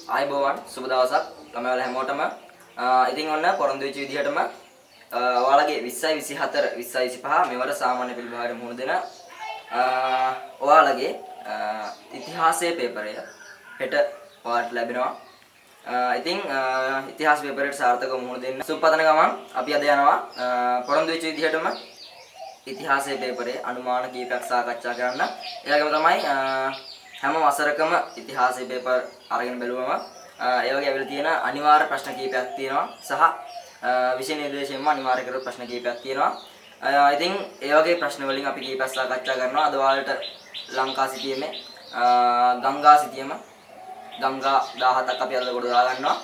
ආයුබෝවන් සුබ දවසක් ළමයි වල හැමෝටම. ඉතින් ඔන්න පොරොන්දු වෙච්ච විදිහටම ඔයාලගේ 20යි 24 20යි 25 මෙවර සාමාන්‍ය පිළිභාගයට මුහුණ දෙන ඔයාලගේ ඉතිහාසයේ පේපරය හෙට ඔයාලට ලැබෙනවා. ඉතින් ඉතිහාස පේපරයට සාර්ථකව මුහුණ දෙන්න සුබපතන ගමන් අපි අද යනවා පොරොන්දු වෙච්ච විදිහටම ඉතිහාසයේ පේපරේ අනුමාන කීපයක් සාකච්ඡා කරන්න. ඒ වගේම තමයි හැම වසරකම ඉතිහාසයේ පේපර් අරගෙන බැලුවම ඒ වගේ ඇවිල්ලා තියෙන අනිවාර්ය ප්‍රශ්න කීපයක් තියෙනවා සහ විෂය නිර්දේශයෙන්ම අනිවාර්ය කරපු ප්‍රශ්න කීපයක් තියෙනවා. ඉතින් ඒ වගේ ප්‍රශ්න වලින් අපි කීපයක් සාකච්ඡා කරනවා. අද ඔයාලට ලංකා සිටියේම ගංගා සිටියේම ගංගා 17ක් අපි අද කොට දාලා ගන්නවා.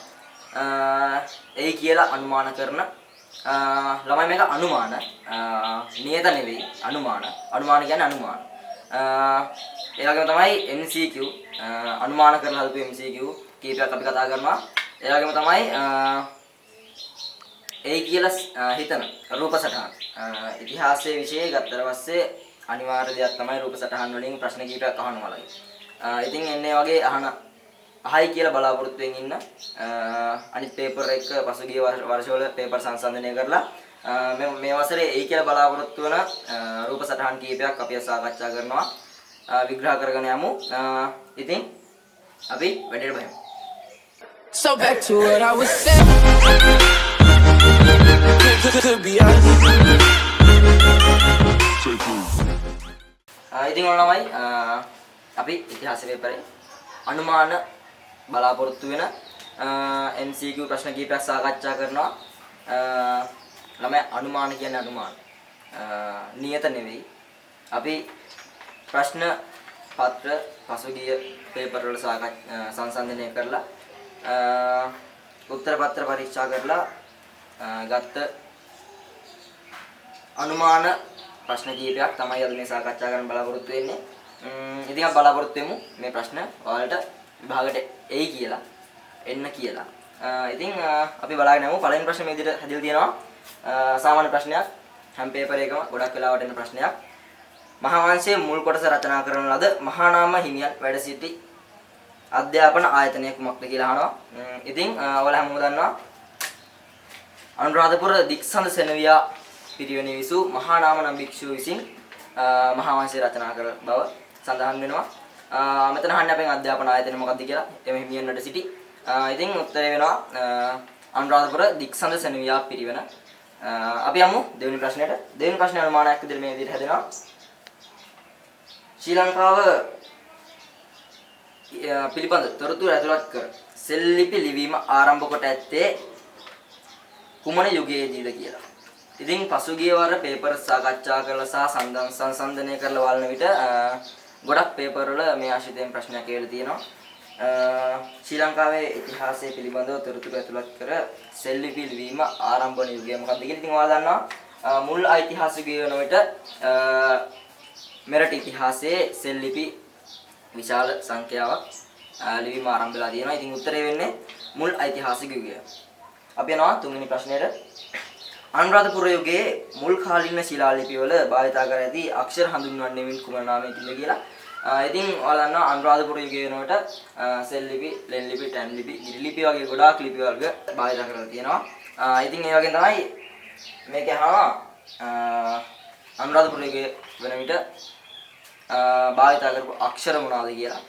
ඒ කියලා අනුමාන කරන ළමයි මේක අනුමාන නියත නෙවෙයි අනුමාන කියන්නේ අනුමාන. ඒ වගේම තමයි MCQ අනුමාන කරලා හදපු MCQ කීපයක් අපි කතා කරනවා. ඒ වගේම තමයි ඒ කියලා හිතන රූප සටහන් ඉතිහාසයේ විෂය ගත්තට පස්සේ අනිවාර්ය දෙයක් තමයි රූප සටහන් වලින් ප්‍රශ්න කීපයක් අහනවා වගේ. ඉතින් එන්නේ වගේ අහයි කියලා බලාපොරොත්තුෙන් ඉන්න අනිත් පේපර් එක පසුගිය වර්ෂවල පේපර් සංසන්දනය කරලා මේ වසරේ ඒ කියලා බලාපොරොත්තු වන රූප සටහන් කීපයක් අපි සාකච්ඡා කරනවා විග්‍රහ කරගෙන යමු. ඉතින් අපි වැඩේට බහිමු. So back to what I was saying. Could be us. ඉතින් ඔන්නමයි අපි ඉතිහාස පේපරේ අනුමාන බලාපොරොත්තු වෙන MCQ ප්‍රශ්න කීපයක් සාකච්ඡා කරනවා. ළමයි අනුමාන කියන්නේ අනුමාන. නියත නෙවෙයි. අපි ප්‍රශ්න පත්‍ර පසුගිය පේපර් වල සංසන්දනය කරලා උත්තර පත්‍ර පරීක්ෂා කරලා ගත්ත අනුමාන ප්‍රශ්න කීපයක් තමයි අද මේ සාකච්ඡා කරන්න බලාපොරොත්තු වෙන්නේ. ඉතින් අපි බලාපොරොත්තු වෙමු මේ ප්‍රශ්න ඔයාලට විභාගයට එයි කියලා එන්න කියලා. ඉතින් අපි බලාගෙන යමු. පළවෙනි ප්‍රශ්නේ මේ විදිහට හැදිලා තියෙනවා. සාමාන්‍ය ප්‍රශ්නයක්. හැම පේපර් එකම ගොඩක් වෙලාවට එන ප්‍රශ්නයක්. මහා වංශයේ මුල් කොටස රචනා කරන ලද මහා නාම හිමියන් වැඩ සිටි අධ්‍යාපන ආයතනය කුමක්ද කියලා අහනවා. ඉතින් ඔයාලා හැමෝම දන්නවා අනුරාධපුර දික්සඳ සෙනවියා පිරිවෙනේ විසූ මහා නාම නම් භික්ෂුව විසින් මහා වංශය රචනා කර බව සඳහන් වෙනවා. මෙතන අහන්නේ අපෙන් අධ්‍යාපන ආයතනය මොකක්ද කියලා. එමෙ හිමියන් වැඩ සිටි. ඉතින් උත්තරේ වෙනවා අනුරාධපුර දික්සඳ සෙනවියා පිරිවෙන. අපි යමු දෙවෙනි ප්‍රශ්නෙට. දෙවෙනි ප්‍රශ්නේ අනුමානයක් විදිහට මේ විදිහට හැදෙනවා. ශ්‍රී ලංකාව පිළිබඳ තොරතුරු ඇතුළත් කර සෙල්ලිපි ලිවීම ආරම්භ කොට ඇත්තේ කුමන යුගයේදීද කියලා. ඉතින් පසුගිය වර පේපර් සාකච්ඡා කරලා සහ සංසන්දනය කරලා බලන විට ගොඩක් පේපර් වල මේ ආශ්‍රිතයෙන් ප්‍රශ්නයක් කියලා තියෙනවා. ශ්‍රී ලංකාවේ ඉතිහාසය පිළිබඳව තොරතුරු ඇතුළත් කර සෙල්ලිපි ලිවීම ආරම්භ වන යුගය මොකක්ද කියලා. ඉතින් ඔයාලා දන්නවා මුල් ඓතිහාසික යුගය වන විට මෙරට ඉතිහාසයේ සෙල්ලිපි විශාල සංඛ්‍යාවක් ලිවීම ආරම්භ වෙලා තියෙනවා. ඉතින් උත්තරේ වෙන්නේ මුල් ඓතිහාසික යුගය. අපි යනවා තුන්වෙනි ප්‍රශ්නෙට. අනුරාධපුර යුගයේ මුල් කාලීන ශිලා ලිපිවල භාවිතා කර ඇති අක්ෂර හඳුන්වන්නේ වෙන කුමන නාමයකින්ද කියලා. ඉතින් ඔයාලා දන්නවා අනුරාධපුර යුගයේ වෙනකොට සෙල් ලිපි, ලෙන් ලිපි, ටැන් ලිපි, ගිරි ලිපි වගේ ගොඩාක් ලිපි වර්ග භාවිතා කරලා තියෙනවා. ඉතින් ඒ වගේම තමයි මේකේ අහනවා අනුරාධපුර යුගයේ වෙන විට භාවිතා කරපු අක්ෂර මොනවාද කියලා.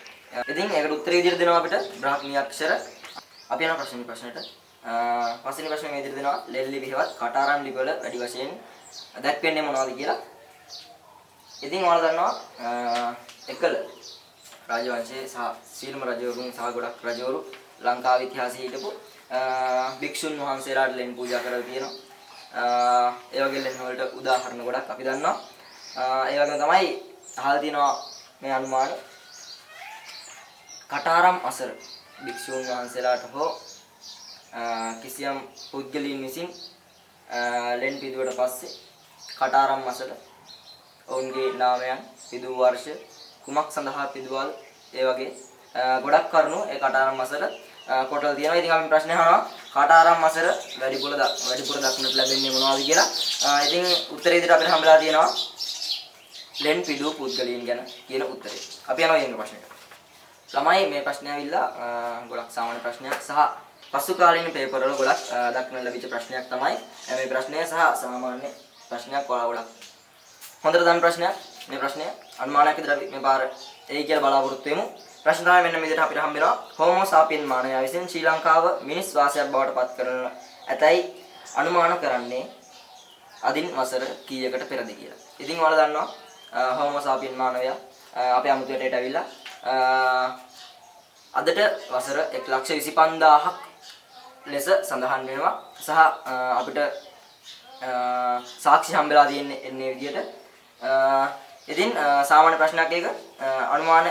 ඉතින් ඒකට උත්තර විදිහට දෙනවා අපිට බ්‍රාහ්මී අක්ෂර. අපි යනවා ප්‍රශ්නෙට. පස්වෙනි ප්‍රශ්නේ මේ විදිහට දෙනවා ලෙන් ලිපි හෙවත් කටාරම් ලිපි වල වැඩි වශයෙන් දැක්වෙන්නේ මොනවද කියලා. ඉතින් ඔයාලා දන්නවා එකල රාජවංශයේ සහ සීලම රජවරුන් සහ ගොඩක් රජවරු ලංකාවේ ඉතිහාසයේ හිටපු භික්ෂුන් වහන්සේලාට ලෙන් පූජා කරලා තියෙනවා. ඒ වගේ ලෙන් වලට උදාහරණ ගොඩක් අපි දන්නවා. ඒ වගේම තමයි අහලා තියෙනවා මේ අනුමාන කටාරම් අසර භික්ෂුන් වහන්සේලාට හෝ කිසියම් පුද්ගලයන් විසින් ලෙන් පිදුවට පස්සේ කටාරම් අසර ඔවුන්ගේ නාමයන් පිදු වර්ෂ කුමක් සඳහා පිදුවල් ඒ වගේ ගොඩක් කරුණු ඒ කටාරම් අසර කොටලා තියෙනවා. ඉතින් අපි ප්‍රශ්නේ අහනවා කටාරම් අසර වැඩිපුර දක්නට ලැබෙන්නේ මොනවද කියලා. ඉතින් උත්තරේ විදිහට අපිට හම්බලා තියෙනවා ලෙන් පිදු පුද්ගලයන් ගැන කියන උත්තරේ. අපි යනවා ඊළඟ ප්‍රශ්නෙට. ළමයි මේ ප්‍රශ්නේ ඇවිල්ලා ගොඩක් සාමාන්‍ය ප්‍රශ්නයක් සහ පසු කාලීන පේපර් වල ගොඩක් දක්නට ලැබිච්ච ප්‍රශ්නයක් තමයි මේ ප්‍රශ්නය සහ සාමාන්‍ය ප්‍රශ්නයක් ඔයාලා ගොඩක් හොඳට දන්න ප්‍රශ්නයක් මේ ප්‍රශ්නය අනුමානයක් විතර අපි මේ පාර එයි කියලා බලාපොරොත්තු වෙමු. ප්‍රශ්න තමයි මෙන්න මේ විදිහට අපිට හම්බ වෙනවා. හෝමෝ සාපියන් මානවයා විසින් ශ්‍රී ලංකාව මිනිස් වාසයක් බවට පත් කරන ඇතැයි අනුමාන කරන්නේ අදින් වසර කීයකට පෙරද කියලා. ඉතින් ඔයාලා දන්නවා හෝමෝ සාපියන් මානවයා අපේ අමුතුවටට ඇවිල්ලා අදට වසර 1,25,000ක් ලෙස සඳහන් වෙනවා සහ අපිට සාක්ෂි හම්බෙලා තියෙන්නේ එන්නේ විදියට. ඉතින් සාමාන්‍ය ප්‍රශ්නයක් එක අනුමාන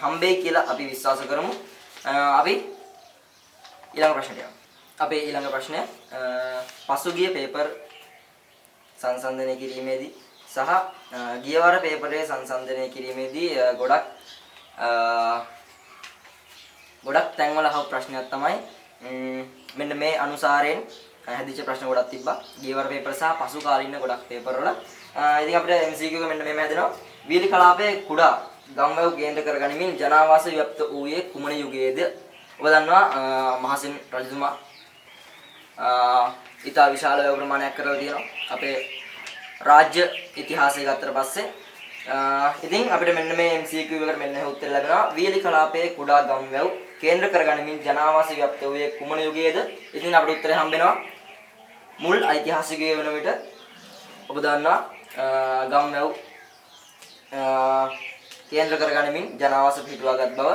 හම්බෙයි කියලා අපි විශ්වාස කරමු. අපි ඊළඟ ප්‍රශ්නට යමු. අපේ ඊළඟ ප්‍රශ්නය පසුගිය පේපර් සංසන්දනය කිරීමේදී සහ ගියවර පේපරේ සංසන්දනය කිරීමේදී ගොඩක් තැන්වල අහපු ප්‍රශ්නයක් තමයි මෙන්න මේ අනුසාරයෙන් හැදිච්ච ප්‍රශ්න ගොඩක් තිබ්බා. ගියවර පේපර් සහ පසු කාලින ගොඩක් පේපර් වල. ඉතින් අපිට MCQ එක මෙන්න මෙහෙම හැදෙනවා. වීලි කලාපයේ කුඩා ගම්වැව් කේන්ද්‍ර කරගනිමින් ජනාවාස ව්‍යාප්ත වූයේ කුමන යුගයේද? ඔබ දන්නවා මහසෙන් රජතුමා ඉතා විශාල වැව් ප්‍රමාණයක් කරලා තියෙනවා අපේ රාජ්‍ය ඉතිහාසය ගත්තට පස්සේ. ඉතින් අපිට මෙන්න මේ MCQ එකට මෙන්න උත්තර ලැබෙනවා. වීලි කලාපයේ කුඩා ගම්වැව් කේන්ද්‍ර කරගනිමින් ජනාවාස ව්‍යාප්ත වූයේ කුමන යුගයේද? ඉතින් අපිට උත්තරය හම්බ වෙනවා මුල් ඓතිහාසික වන විට ඔබ දන්නවා ගම්වැව් කේන්ද්‍ර කරගනිමින් ජනාවාස පිහිටුවාගත් බව.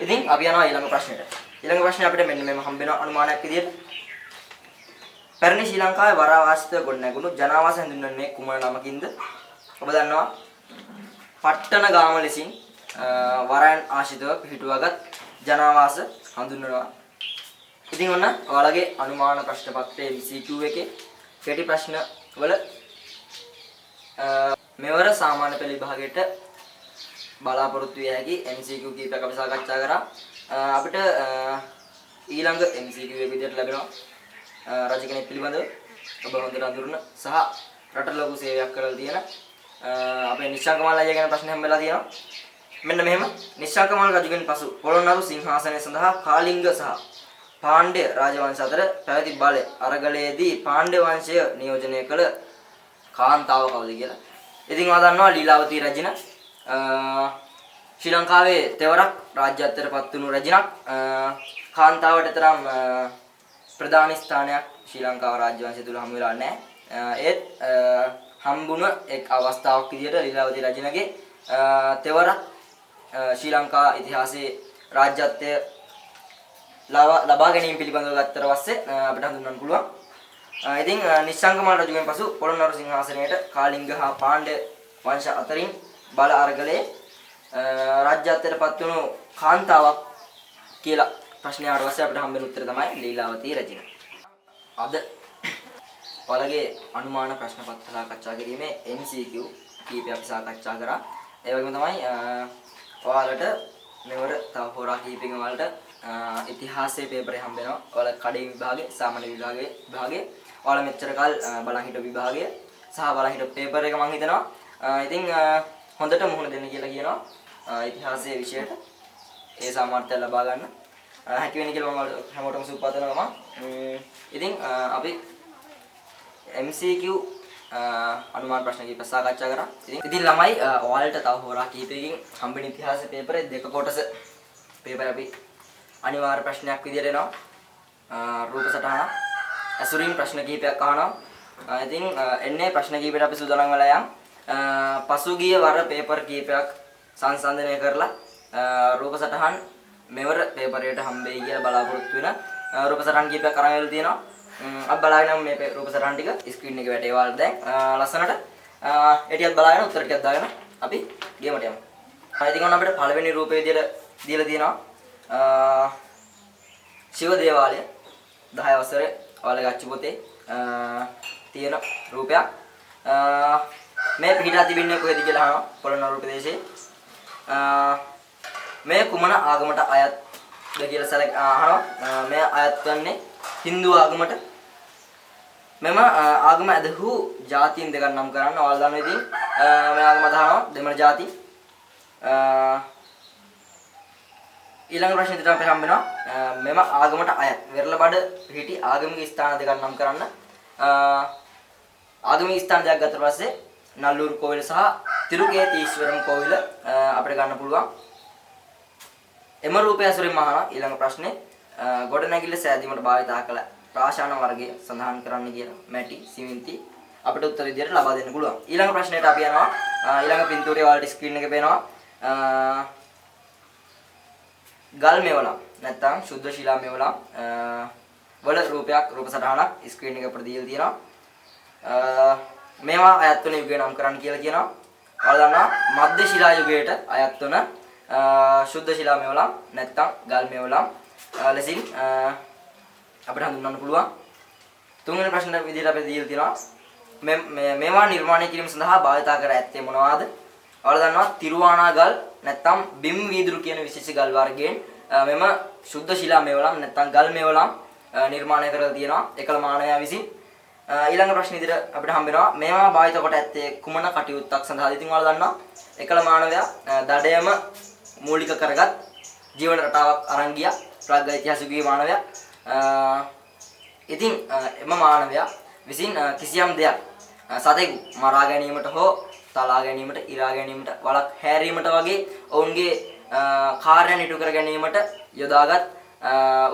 ඉතින් අපි යනවා ඊළඟ ප්‍රශ්නෙට. ඊළඟ ප්‍රශ්නේ අපිට මෙන්න මෙහෙම හම්බ වෙනවා අනුමානයක් විදියට. පැරණි ශ්‍රී ලංකාවේ වරාවාසිත ගොඩනැගුණු ජනාවාස හඳුන්වන්නේ කුමන නමකින්ද? ඔබ දන්නවා පට්ටන ගාම ලෙසින් වරයන් ආශ්‍රිතව පිහිටුවාගත් ජනාවාස හඳුන්වනවා. ඉතින් ඔන්න ඔයාලගේ අනුමාන ප්‍රශ්න පත්‍රයේ MCQ එකේ කෙටි ප්‍රශ්න වල මෙවර සාමාන්‍ය පෙළ විභාගයට බලාපොරොත්තු විය හැකි MCQ කීපයක් අපි සාකච්ඡා කරා. අපිට ඊළඟ MCQ එක විදිහට ලැබෙනවා රජ කෙනෙක් පිළිබඳව ඔබ හොඳට අඳුරන සහ රට ලොකු සේවයක් කරලා තියෙන අපේ නිශ්චංකමල් අයියා ගැන ප්‍රශ්න හම්බෙලා තියෙනවා. මෙන්න මෙහෙම නිශ්චංකමල් රජුගෙන් පසු පොළොන්නරු සිංහාසනය සඳහා කාලිංග සහ පාණ්ඩ්‍ය රාජවංශ අතර පැවති බලය අරගලයේදී පාණ්ඩ්‍ය වංශය නියෝජනය කළ කාන්තාව කවුද කියලා. ඉතින් ඔයා දන්නවා ලීලාවතී රජින ශ්‍රී ලංකාවේ තෙවරක් රාජ්‍යත්වයට පත් වුණු රජිනක්. කාන්තාවට තරම් ප්‍රධාන ස්ථානයක් ශ්‍රී ලංකාව රාජ්‍ය වංශය තුල හමු වෙලා නැහැ. ඒත් හම්බුණ එක් අවස්ථාවක් විදිහට ලීලාවතී රජිනගේ තෙවරක් ශ්‍රී ලංකා ඉතිහාසයේ රාජ්‍යත්වය ලබා ගැනීම පිළිබඳව ගත්තට පස්සේ අපිට හඳුන්වන්න පුළුවන්. ඉතින් නිශ්චංකමල් රජුගෙන් පසු පොළොන්නරු සිංහාසනයට කාලිංග හා පාණ්ඩ්‍ය වංශ අතරින් බල අරගලයේ රාජ්‍යත්වයට පත් වුණු කාන්තාවක් කියලා ප්‍රශ්නයට පස්සේ අපිට හම්බෙන උත්තර තමයි ලීලාවතී රජින. අද ඔයාලගේ අනුමාන ප්‍රශ්න පත්‍ර සාකච්ඡා කිරීමේ MCQ කීපයක් අපි සාකච්ඡා කරා. ඒ වගේම තමයි ඔයාලට මෙවර තව හොරා කීපකින් වලට ඉතිහාසයේ පේපරේ හම්බ වෙනවා. ඔයාලා කඩේ විභාගයේ සාමාන්‍ය විභාගයේ ඔයාලා මෙච්චර කල් බලන් හිටපු විභාගය සහ බලන් හිටපු පේපර් එක මම හිතනවා ඉතින් හොඳට මුහුණ දෙන්න කියලා කියනවා ඉතිහාසයේ විෂයට. ඒ සාමර්ථ්‍යය ලබා ගන්න හැකි වෙන කියලා මම හැමෝටම සුපපත් වෙනවා. ඉතින් අපි MCQ අනුමාන ප්‍රශ්න කීපයක් සාකච්ඡා කරා. ඉතින් ළමයි ඔයාලට තව හොරා කීපයකින් හම්බෙන ඉතිහාසයේ පේපරේ දෙක කොටස පේපර් අපි අනිවාර්ය ප්‍රශ්නයක් විදියට එනවා. රූප සටහන ඇසුරින් ප්‍රශ්න කීපයක් අහනවා. ඉතින් එන්නේ ප්‍රශ්න කීපයට අපි සූදානම් වෙලා යන්. පසුගිය වර පේපර් කීපයක් සංසන්දනය කරලා රූප සටහන් මෙවර පේපරයට හම්බෙයි කියලා බලාපොරොත්තු වෙන රූප සටහන් කීපයක් අරන් ඉවර තියෙනවා. අපි බලාගෙන මේ රූප සටහන් ටික ස්ක්‍රීන් එකේ වැටේවල් දැන් ලස්සනට එටියක් බලාගෙන උත්තර ටිකක් දාගෙන අපි ගේමට යමු. ඉතින් ඔන්න අපිට පළවෙනි රූපේ විදියට දීලා තියෙනවා ශිව දේවාලය 10 වසරේ ඔයාලගේ අච්චු පොතේ තියෙන රූපයක්. මේ පිටා තිබෙන්නේ කොහෙද කියලා අහනවා පොළොන්නරු ප්‍රදේශයේ. මේ කුමන ආගමට අයත්ද කියලා අහනවා. මේ අයත් වන්නේ Hindu ආගමට. මෙම ආගම ඇදහු ජාතීන් දෙකක් නම් කරන්න ඔයාලා දන්නවා. ඉතින් මේ ආගම අදහනවා දෙමළ ජාති. ඊළඟ ප්‍රශ්නේ ඉදිරියට අපිට හම්බ වෙනවා මෙම ආගමට අයත් වෙරළබඩ හිටි ආගමික ස්ථාන දෙකක් නම් කරන්න. ආගමික ස්ථාන දෙකක් ගත්තට පස්සේ නල්ලූරු කෝවිල සහ තිරුකේතීශ්වරම් කෝවිල අපිට ගන්න පුළුවන්. එම රූපය ඇසුරින් මහා ඊළඟ ප්‍රශ්නේ ගොඩනැගිල්ල සෑදීමට භාවිත කළ ප්‍රාශාන වර්ගය සඳහන් කරන්න කියලා මැටි සිමෙන්ති අපිට උත්තර විදියට ලබා දෙන්න පුළුවන්. ඊළඟ ප්‍රශ්නෙට අපි යනවා. ඊළඟ පින්තූරයේ ඔයාලට ස්ක්‍රීන් එකේ පේනවා ගල් මෙවලම් නැත්නම් ශුද්ධ ශිලා මෙවලම් වල රූපයක් රූප සටහනක් ස්ක්‍රීන් එක අපිට දීලා තියෙනවා. මේවා අයත් වන යුගය නම් කරන්න කියලා කියනවා. ඔයාලා දන්නවා මධ්‍ය ශිලා යුගයට අයත් වන ශුද්ධ ශිලා මෙවලම් නැත්නම් ගල් මෙවලම් ලෙසින් අපිට හඳුන්වන්න පුළුවන්. තුන්වෙනි ප්‍රශ්නෙට විදිහට අපිට දීලා තියෙනවා මේවා නිර්මාණය කිරීම සඳහා භාවිත කර ඇත්තේ මොනවාද? ඔයාලා දන්නවා තිරුවානා ගල් නැත්නම් බිම් වීදුරු කියන විශේෂ ගල් වර්ගයෙන් මෙම ශුද්ධ ශිලා මෙවලම් නැත්නම් ගල් මෙවලම් නිර්මාණය කරලා තියෙනවා එකල මානවයා විසින්. ඊළඟ ප්‍රශ්න ඉදිරියට අපිට හම්බ වෙනවා මේවා භාවිත කොට ඇත්තේ කුමන කටයුත්තක් සඳහාද? ඉතින් ඔයාලා දන්නවා එකල මානවයා දඩයම මූලික කරගත් ජීවන රටාවක් අරන් ගියා ප්‍රාග්යිතිහාසිකයේ මානවයා. ඉතින් එම මානවයා විසින් කිසියම් දෙයක් සතෙකු මරා ගැනීමට හෝ තලා ගැනීමට, ඉරා ගැනීමට, වලක් හැරීමට වගේ ඔවුන්ගේ කාර්යයන් ඉටු කර ගැනීමට යොදාගත්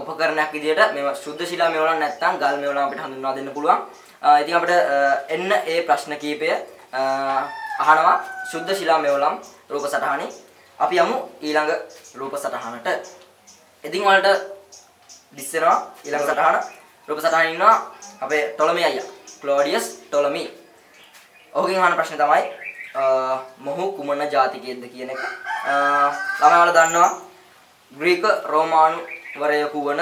උපකරණයක් විදිහට මේ ශුද්ධ ශිලා මෙවලම් නැත්නම් ගල් මෙවලම් අපිට හඳුන්වා දෙන්න පුළුවන්. ඉතින් අපිට එන්න ඒ ප්‍රශ්න කීපය අහනවා ශුද්ධ ශිලා මෙවලම් රූප සටහනේ. අපි යමු ඊළඟ රූප සටහනට. ඉතින් ඔයාලට දිස්සෙනවා ඊළඟ සටහන. රූප සටහනේ ඉන්නවා අපේ ටොලමි අයියා. ක්ලෝඩියස් ටොලමි. ඔහුගෙන් අහන ප්‍රශ්නේ තමයි මොහු කුමන ජාතිකයෙක්ද කියන එක. ළමයි වල දන්නවා ග්‍රීක රෝමානු වරයෙකු වන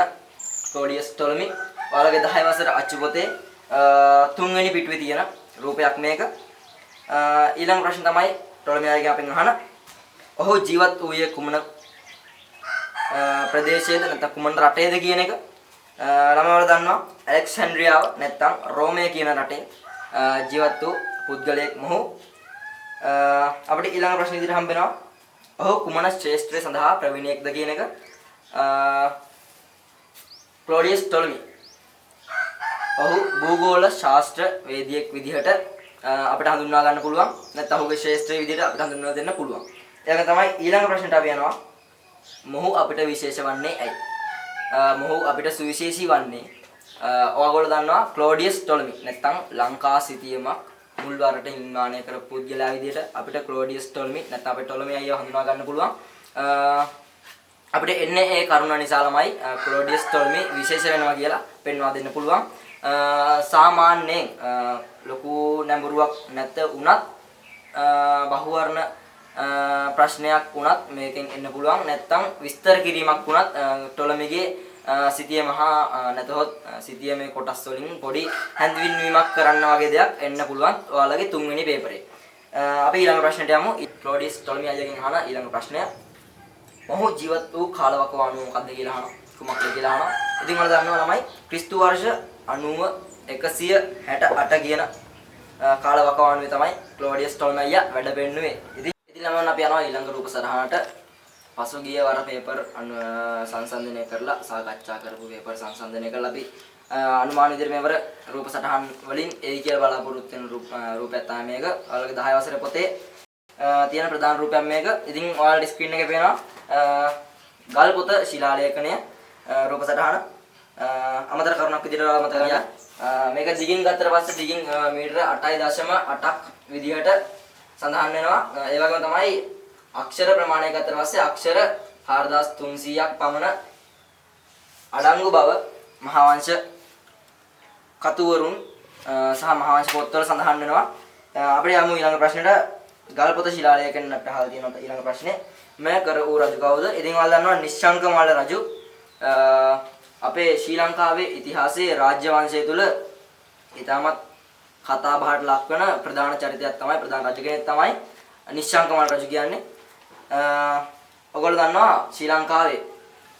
ක්ලෝඩියස් ටොලමි. ඔයාලගේ 10 වසර අච්චු පොතේ 3 වෙනි පිටුවේ තියෙන රූපයක් මේක. ඊළඟ ප්‍රශ්න තමයි ටොලමි අයියාගෙන් අපෙන් අහන ඔහු ජීවත් වූයේ කුමන ප්‍රදේශයේද නැත්නම් කුමන රටේද කියන එක. ළමයි වල දන්නවා ඇලෙක්සැන්ඩ්‍රියාව නැත්නම් රෝමය කියන රටේ ජීවත් වූ පුද්ගලයෙක් මොහු. අපිට ඊළඟ ප්‍රශ්න ඉදිරියට හම්බ වෙනවා ඔහු කුමන ශ්‍රේෂ්ඨය සඳහා ප්‍රවීණයෙක්ද කියන එක. ක්ලෝඩියස් ටොලමි ඔහු භූගෝල ශාස්ත්‍ර වේදියෙක් විදිහට අපිට හඳුන්වා ගන්න පුළුවන්. නැත්නම් ඔහුගේ ශ්‍රේෂ්ඨය විදිහට අපිට හඳුන්වා දෙන්න පුළුවන්. ඒක තමයි ඊළඟ ප්‍රශ්නට අපි යනවා. මොහු අපිට විශේෂ වන්නේ ඇයි? මොහු අපිට සුවිශේෂී වන්නේ ඔයගොල්ලෝ දන්නවා ක්ලෝඩියස් ටොලමි නැත්නම් ලංකා සිතියමක් මුල් වරට නිර්මාණය කරපු පුද්ගලයා විදිහට අපිට ක්ලෝඩියස් ටොලමි නැත්නම් අපිට ටොලමි අයියව හඳුනා ගන්න පුළුවන්. අපිට එන්නේ ඒ කරුණ නිසා ළමයි ක්ලෝඩියස් ටොලමි විශේෂ වෙනවා කියලා පෙන්වා දෙන්න පුළුවන්. සාමාන්‍යයෙන් ලොකු නැඹුරුවක් නැත උනත් බහුවර්ණ ප්‍රශ්නයක් වුණත් මේකෙන් එන්න පුළුවන්. නැත්නම් විස්තර කිරීමක් වුණත් ටොලමිගේ සිතිය මහා නැතහොත් සිතිය මේ කොටස් වලින් පොඩි හැඳින්වීමක් කරන්න වගේ දෙයක් එන්න පුළුවන් ඔයාලගේ 3 වෙනි පේපරේ. අපි ඊළඟ ප්‍රශ්නට යමු. ක්ලෝඩියස් ටොලමි අයියාගෙන් අහන ඊළඟ ප්‍රශ්නය මොහු ජීවත් වූ කාලවකවානුව මොකක්ද කියලා අහනවා. කුමක්ද කියලා අහනවා. ඉතින් ඔයාලා දන්නවා ළමයි ක්‍රිස්තු වර්ෂ 9168 කියන කාලවකවානුවේ තමයි ක්ලෝඩියස් ටොලමි අයියා වැඩ පෙන්නුවේ. ඉතින් ළමයන් අපි යනවා ඊළඟ රූප සටහනට. පසුගිය වර පේපර් සංසන්දනය කරලා සාකච්ඡා කරපු පේපර් සංසන්දනය කරලා අපි අනුමාන විදිහට මේවර රූප සටහන් වලින් එයි කියලා බලාපොරොත්තු වෙන රූපයක් තමයි මේක. ඔයාලගේ 10 වසරේ පොතේ තියෙන ප්‍රධාන රූපයක් මේක. ඉතින් ඔයාලට ස්ක්‍රීන් එකේ පේනවා ගල් පොත ශිලාලේඛනය රූප සටහන. අමතර කරුණක් විදිහට ඔයාලා මතක ගන්න. මේක දිගින් ගත්තට පස්සේ දිගින් මීටර 8.8ක් විදිහට සඳහන් වෙනවා. ඒ වගේම තමයි අක්ෂර ප්‍රමාණය ගත්තට පස්සේ අක්ෂර 4300ක් පමණ අඩංගු බව මහාවංශ කතුවරුන් සහ මහාවංශ පොත්වල සඳහන් වෙනවා. අපිට යමු ඊළඟ ප්‍රශ්නෙට. ගල්පොත ශිලාලේඛනයෙන් අපිට අහලා තියෙනවා ඊළඟ ප්‍රශ්නේ. මේ කර වූ රජු කවුද? ඉතින් ඔයාලා දන්නවා නිශ්ශංකමාල රජු අපේ ශ්‍රී ලංකාවේ ඉතිහාසයේ රාජ්‍ය වංශය තුල ඉතාමත් කතා බහට ලක්වන ප්‍රධාන චරිතයක් තමයි ප්‍රධාන රජ කෙනෙක් තමයි නිශ්ශංකමාල රජු කියන්නේ. ඔයගොල්ලෝ දන්නවා ශ්‍රී ලංකාවේ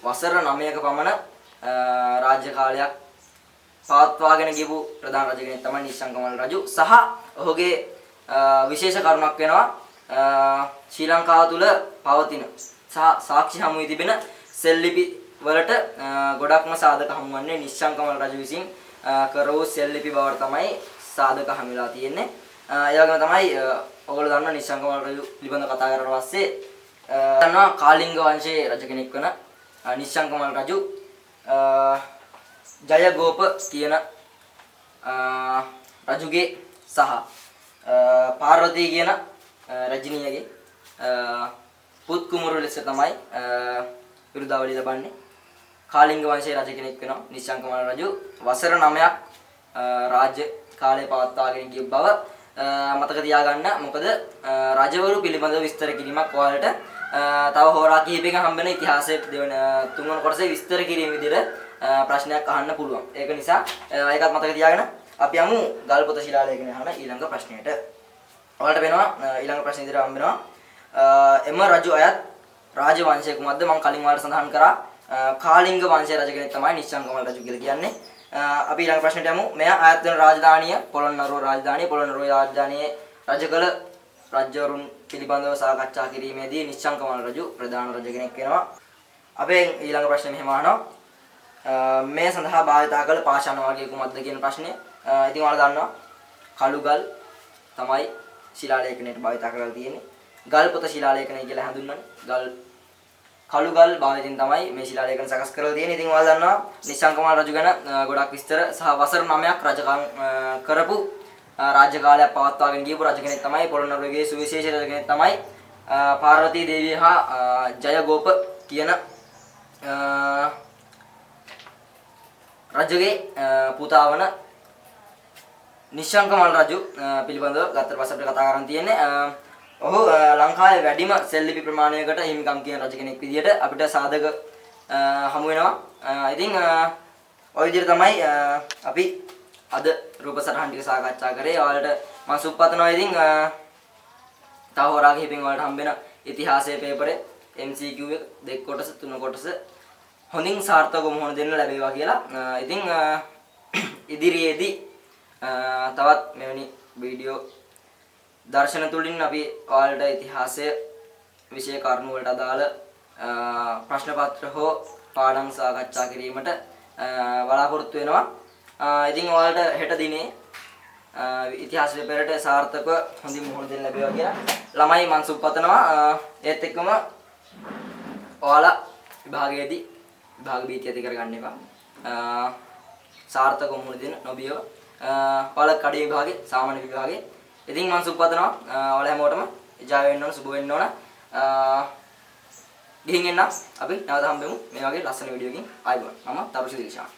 වසර 9ක පමණ රාජ්‍ය කාලයක් පවත්වාගෙන ගියපු ප්‍රධාන රජ කෙනෙක් තමයි නිශ්ශංකමාල රජු. සහ ඔහුගේ විශේෂ කරුණක් වෙනවා ශ්‍රී ලංකාව තුල පවතින සහ සාක්ෂි හමුවේ තිබෙන සෙල්ලිපි වලට ගොඩක්ම සාධක හමුවන්නේ නිශ්ශංකමල් රජු විසින් කරවූ සෙල්ලිපි බවට තමයි සාධක හමු වෙලා තියෙන්නේ. ඒ වගේම තමයි ඔයගොල්ලෝ දන්නා නිශ්ශංකමල් රජු පිළිබඳව කතා කරලා පස්සේ දන්නවා කාලිංග වංශයේ රජ කෙනෙක් වන නිශ්ශංකමල් රජු ජයගෝප කියන රජුගේ සහ පාර්වතී කියන රජිනියගේ පුත් කුමරු ලෙස තමයි විරුදාවලිය ලබන්නේ. කාලිංග වංශයේ රජ කෙනෙක් වෙනවා නිශ්ශංකමල් රජු. වසර 9ක් රාජ්‍ය කාලය පවත්වාගෙන ගිය බව මතක තියාගන්න. මොකද රජවරු පිළිබඳව විස්තර කිරීමක් ඔයාලට තව හෝරා කිහිපයකින් හම්බෙන ඉතිහාසයේ තුන්වන කොටසේ විස්තර කිරීම විදිහට ප්‍රශ්නයක් අහන්න පුළුවන්. ඒක නිසා ඒකත් මතක තියාගෙන අපි යමු ගල්පොත ශිලාලේඛනය අහන ඊළඟ ප්‍රශ්නයට. ඔයාලට වෙනවා ඊළඟ ප්‍රශ්න ඉදිරියට හම්බ වෙනවා. එම රජු අයත් රාජ වංශය කුමක්ද? මම කලින් වාට සඳහන් කරා කාලිංග වංශයේ රජ කෙනෙක් තමයි නිශ්ශංකමල් රජු කියලා කියන්නේ. අපි ඊළඟ ප්‍රශ්නයට යමු. මෙයා ආයත් වෙන රාජධානිය පොළොන්නරුව රාජධානිය. පොළොන්නරුව රාජධානියේ රජකල රජවරුන් පිළිබඳව සාකච්ඡා කිරීමේදී නිශ්ශංකමල් රජු ප්‍රධාන රජ කෙනෙක් වෙනවා. අපේ ඊළඟ ප්‍රශ්නේ මෙහෙම අහනවා. මේ සඳහා භාවිතා කළ පාෂාණ වර්ගය කුමක්ද කියන ප්‍රශ්නය. ඉතින් ඔයාලා දන්නවා කළුගල් තමයි ශිලාලේඛනයට භාවිතා කරලා තියෙන්නේ. ගල්පොත ශිලාලේඛනය කියලා හඳුන්වන්නේ. කළුගල් භාවිතෙන් තමයි මේ ශිලාලේඛන සකස් කරලා තියෙන්නේ. ඉතින් ඔයාලා දන්නවා නිශ්ශංකමල් රජු ගැන ගොඩක් විස්තර සහ වසර 9ක් රජකම් කරපු රාජ්‍ය කාලයක් පවත්වාගෙන ගියපු රජ කෙනෙක් තමයි පොළොන්නරුවේ සුවිශේෂී රජ කෙනෙක් තමයි පාර්වතී දේවිය හා ජයගෝප කියන රජුගේ පුතා වන නිශ්ශංකමල් රජු පිළිබඳව ගත්තට පස්සේ අපිට කතා කරන්න තියෙන්නේ. ඔහු ලංකාවේ වැඩිම සෙල්ලිපි ප්‍රමාණයකට හිමිකම් කියන රජ කෙනෙක් විදිහට අපිට සාධක හමු වෙනවා. ඉතින් ওই විදිහට තමයි අපි අද රූප සටහන් ටික සාකච්ඡා කරේ. ඔයාලට මම සුබපතනවා. ඉතින් තව හොරා කිහිපෙන් ඔයාලට හම්බෙන ඉතිහාසයේ පේපරේ MCQ එක දෙක කොටස තුන කොටස හොඳින් සාර්ථකව මුහුණ දෙන්න ලැබේවා කියලා. ඉතින් ඉදිරියේදී තවත් මෙවැනි වීඩියෝ දර්ශන තුලින් අපි ඔයාලට ඉතිහාසය විෂය කරුණු වලට අදාළ ප්‍රශ්න පත්‍ර හෝ පාඩම් සාකච්ඡා කිරීමට බලාපොරොත්තු වෙනවා. ඉතින් ඔයාලට හෙට දිනේ ඉතිහාස පෙරට සාර්ථකව හොඳින් මුහුණ දෙන්න ලැබේවා කියලා ළමයි මම සුබපතනවා. ඒත් එක්කම ඔයාලා විභාගයේදී විභාග බීතිය ඇති කරගන්න එපා. සාර්ථකව මුහුණ දෙන්න නොබියව ඔයාලා කඩේ විභාගේ සාමාන්‍ය විභාගේ. ඉතින් මම සුබපතනවා ඔයාලා හැමෝටම ජය වෙන්න ඕන සුබ වෙන්න ඕන. ගිහින් එන්න අපි නැවත හම්බෙමු මේ වගේ ලස්සන වීඩියෝ එකකින්. ආයිබෝන්. මම තරුෂි දිල්ෂාන්.